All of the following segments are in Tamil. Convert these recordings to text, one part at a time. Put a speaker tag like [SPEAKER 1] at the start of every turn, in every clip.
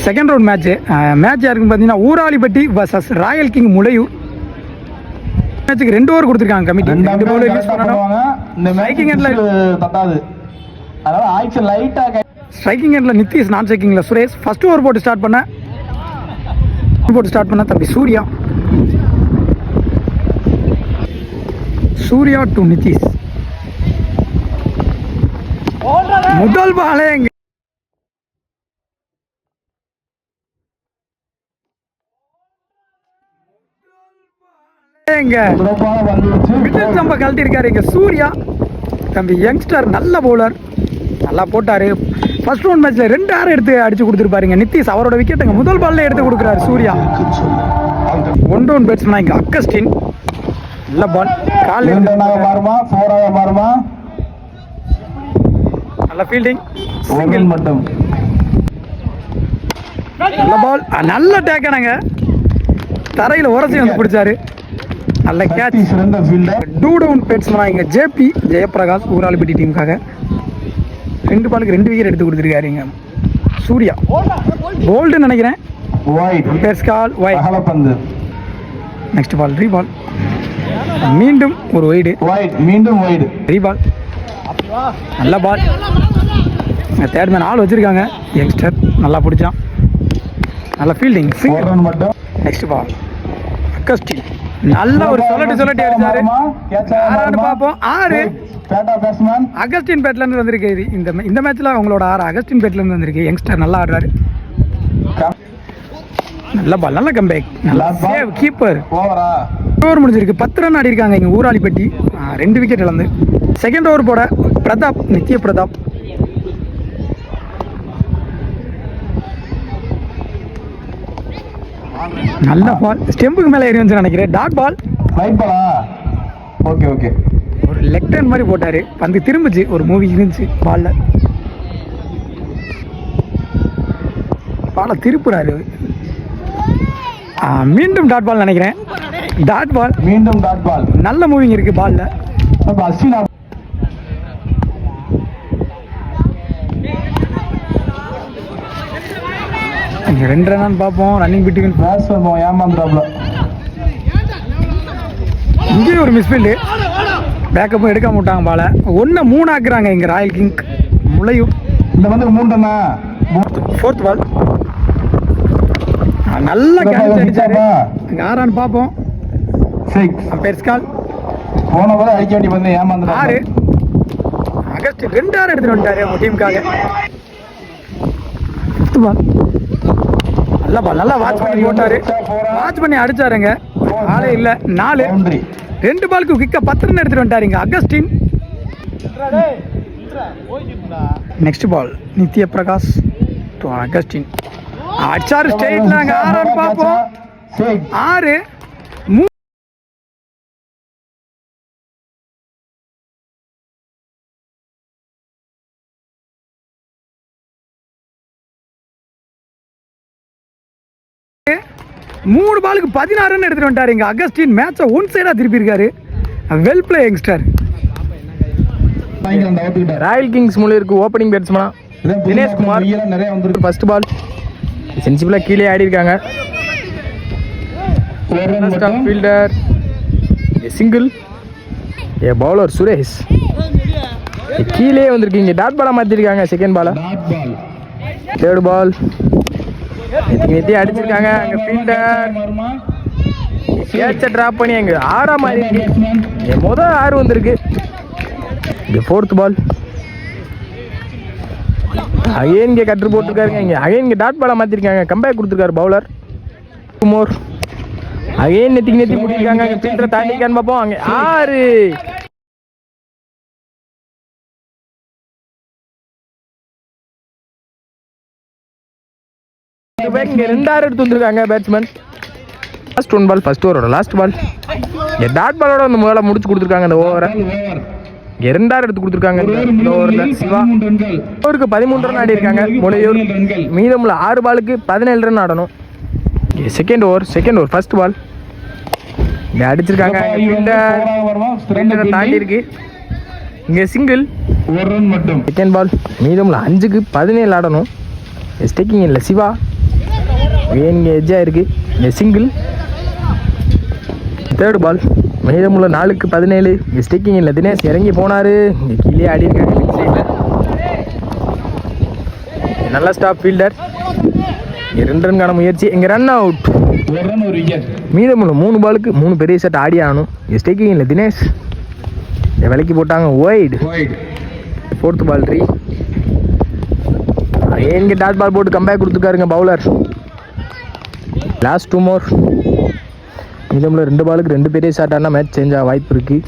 [SPEAKER 1] செகண்ட் ரவுண்ட் மேட்ச் யாருக்குன்னு பார்த்தீங்கன்னா Uralipatti versus Royal King Mulaiyur. மேட்சுக்கு 2 ஓவர் கொடுத்துருக்காங்க கமிட்டி. 2 பவுலர் யூஸ் பண்ணணும். இந்த ஸ்ட்ரைக்கிங் எண்ட்ல தட்டாது, அதனால ஆக்சன் லைட்டா. ஸ்ட்ரைக்கிங் எண்ட்ல நிதிஷ், நான் ஸ்ட்ரைக்கிங்ல சுரேஷ். ஃபர்ஸ்ட் ஓவர் போட்டு ஸ்டார்ட் பண்ண தம்பி சூர்யா டு நிதிஷ். முதல் பாலே கழட்டி இருக்காரு இங்க சூர்யா தம்பி யங்ஸ்டர். நல்ல பவுலர், நல்லா போட்டாரு. ஃபர்ஸ்ட் ரவுண்ட் மேட்ச்ல 2 6 எடுத்து அடிச்சு கொடுத்துருப்பாருங்க நிதிஷ். அவரோட விக்கெட்டுங்க முதல் பால்ல எடுத்து கொடுக்குறாரு சூர்யா. 1 டவுன் பேட்ஸ்மேன் இங்க அகஸ்டின். நல்ல பால், கால் மாறுமா, நல்ல ஃபீல்டிங், சிங்கிள் மட்டும். நல்ல பால், நல்ல டேக்கனாங்க, தரையில் உரசி வந்து பிடிச்சாரு. நல்ல கேட்ச். 2 டவுன் பேட்ஸ்மேன் இங்க ஜேபி ஜெயபிரகாஷ் ஊராளிப்பட்டி டீமுக்காக. 2 பாலுக்கு 2 விக்கெட் எடுத்து கொடுத்துருக்காரு இங்க சூர்யா. போல்டு நினைக்கிறேன். நெக்ஸ்ட் பால் ரீபால், மீண்டும் ஒரு வைடு, ரீபால். நல்ல பால், தேர்ட் மேன் ஆள் வச்சிருக்காங்க யங்ஸ்டர். நல்லா பிடிச்சான், நல்ல ஃபீல்டிங். நெக்ஸ்ட் பால் அகஸ்டின். நல்ல ஒரு சொல்லட்டி அடிச்சாரு. பார்ப்போம். 6 அகஸ்டின் பேட்ல இருந்து வந்திருக்கு. இந்த மேட்ச்ல அவங்களோட 6 அகஸ்டின் பேட்ல இருந்து வந்திருக்கு. யங்ஸ்டர் நல்லா ஆடுறாரு. நல்ல பால், நல்ல கம்பேக், நல்லா சேவ், கீப்பர். ஓவர் முடிஞ்சிருக்கு. 10 ரன் ஆடி இருக்காங்க இங்க ஊராளிப்பட்டி. 2 விக்கெட் இழந்து. செகண்ட் ஓவர் போட பிரதாப், நித்ய பிரதாப். நல்ல பால், ஸ்டெம்புக்கு மேல ஏறி வந்து நினைக்கிறேன். Dot ball, okay. ஒரு லெக் டர்ன் மாதிரி போட்டாரு. பந்து திரும்பிச்சு, ஒரு மூவி இருந்துச்சு பால்ல. பாலை திருப்புறாரு. மீண்டும் டாட் பால் நினைக்கிறேன். டாட் பால், மீண்டும் டாட் பால். நல்ல மூவிங் இருக்கு பால்ல. இங்க 2 ரன் பார்ப்போம். ரன்னிங் பிட்வீன் ஏமாந்துறாப்ல. இங்கேயும் ஒரு மிஸ்ஃபீல்டு. பேக்கப்பும் எடுக்காம விட்டாங்க பால. 1-3 ஆக்குறாங்க இங்க ராயல் கிங் முளையும். இந்த வந்து 3 ரன்னா. ஃபோர்த் பால் நல்ல கேட்ச் அடிச்சாரு. 6 ரன் பார்ப்போம். 6 பெர்ஸ்கால். போன பால் அடிக்க வேண்டி வந்து ஏமாந்துறாரு. 6 அகஸ்ட் 2 6 எடுத்துட்டு வந்துட்டாரு அவங்க டீமுக்காக. 5th பால். நல்ல பால், நல்லா வாட்ச் பண்ணி போட்டாரு. வாட்ச் பண்ணி அடிச்சாருங்க. ஆளே இல்ல. 4 2 பாலுக்கு கிக்க 10 ரன் எடுத்துட்டு வந்துட்டாருங்க Augustine. Next ball Nitya Prakash to Augustine. அடிச்சாரு ஸ்ட்ரைட்ல. 6 ரன் பார்ப்போம். 6 3 பாலுக்கு 16 ரன் எடுத்துட்டு வந்துட்டாரு இங்க அகஸ்டின். மேட்சை ஒன் சைடா திருப்பி இருக்காரு. Well play youngster. Royal Kings முளையூருக்கு opening batsman Dineshkumar. First ball சென்சிபிளா கீழே ஆடி இருக்காங்க. Fielder single. பவுலர் சுரேஷ் கீழே வந்திருக்கீங்க. டாட் பாலா மாத்திருக்காங்க. செகண்ட் பாலா. தேர்ட் பால் நித்தி அடிச்சிருக்காங்க. அங்க ஃபீல்டர் கேட்ச டிராப் பண்ணி அங்க 6 மாதிரி இருக்கு. முதல் 6 வந்திருக்கு. இந்த 4th பால் அகைன் இங்க கட்டர் போட்டுருக்காருங்க. இங்க அகைன் இங்க டாட் பாலா மாத்திருக்காங்க. கம்பேக் கொடுத்துருக்காரு பவுலர் குமார். அகைன் நெத்தி போட்டிருக்காங்க. அங்க ஃபீல்டரை தாண்டிக்கான்னு பார்ப்போம். அங்க 6 இங்க 2 6 எடுத்து வந்திருக்காங்க பேட்ஸ்மேன். லாஸ்ட் 1 பால் ஃபர்ஸ்ட் ஓவரோட லாஸ்ட் பால். இங்க டாட் பாலோட அந்த முதல்ல முடிச்சு கொடுத்துருக்காங்க அந்த ஓவரை. இங்க 2 6 எடுத்து கொடுத்துருக்காங்க இந்த ஓவர்ல. சிவா ஓவருக்கு 13 ரன் ஆடி இருக்காங்க முளையூர். மீதமுள்ள 6 பாலுக்கு 17 ரன் ஆடணும். செகண்ட் ஓவர் ஃபர்ஸ்ட் பால் இங்க அடிச்சிருக்காங்க. தாண்டி இருக்கு. இங்க சிங்கிள், 1 ரன் மட்டும். செகண்ட் பால் மீதமுள்ள 5க்கு 17 ஆடணும். ஸ்டேக்கிங் இல்லை சிவா.
[SPEAKER 2] இங்கே எஜ்ஜாக இருக்குது. இங்கே சிங்கிள். தேர்டு பால். மீதமுள்ள 4-17. இங்கே ஸ்டிக்கிங் இல்லை. தினேஷ் இறங்கி போனார். இங்கே கீழே ஆடி இருக்காங்க. நல்ல ஸ்டாப் ஃபீல்டர். 2 ரன்கான முயற்சி. இங்கே ரன் அவுட். மீதமுள்ள 3 பாலுக்கு 3 பெரிய ஷாட் ஆடி ஆகணும். இங்கே ஸ்டிக்கிங் இல்லை. தினேஷ் விலைக்கு போட்டாங்க. ஒய்டு. 4th பால் 3. இங்கே டாட் பால் போட்டு கம்பேக் கொடுத்துருக்காருங்க பவுலர். Last 2 more. மீதமுள்ள 2 பாலுக்கு 2 பெரிய ஷாட்டானா மேட்ச் சேஞ்ச் ஆக வாய்ப்பு இருக்குது.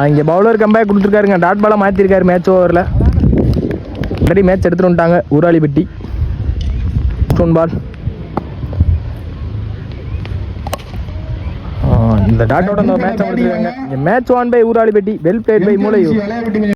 [SPEAKER 2] இங்கே பவுலர் கம்பேக் கொடுத்துருக்காருங்க. டாட் பாலாக மாற்றிருக்காரு மேட்ச் ஓவரில். ஆல்ரெடி மேட்ச் எடுத்துகிட்டு வந்துட்டாங்க ஊராளிப்பட்டி. 1 பால். இந்த டாட்டோட மேட்ச் முடிச்சிருக்காங்க. Match won by Uralipatti. Well played by மூளையூர்.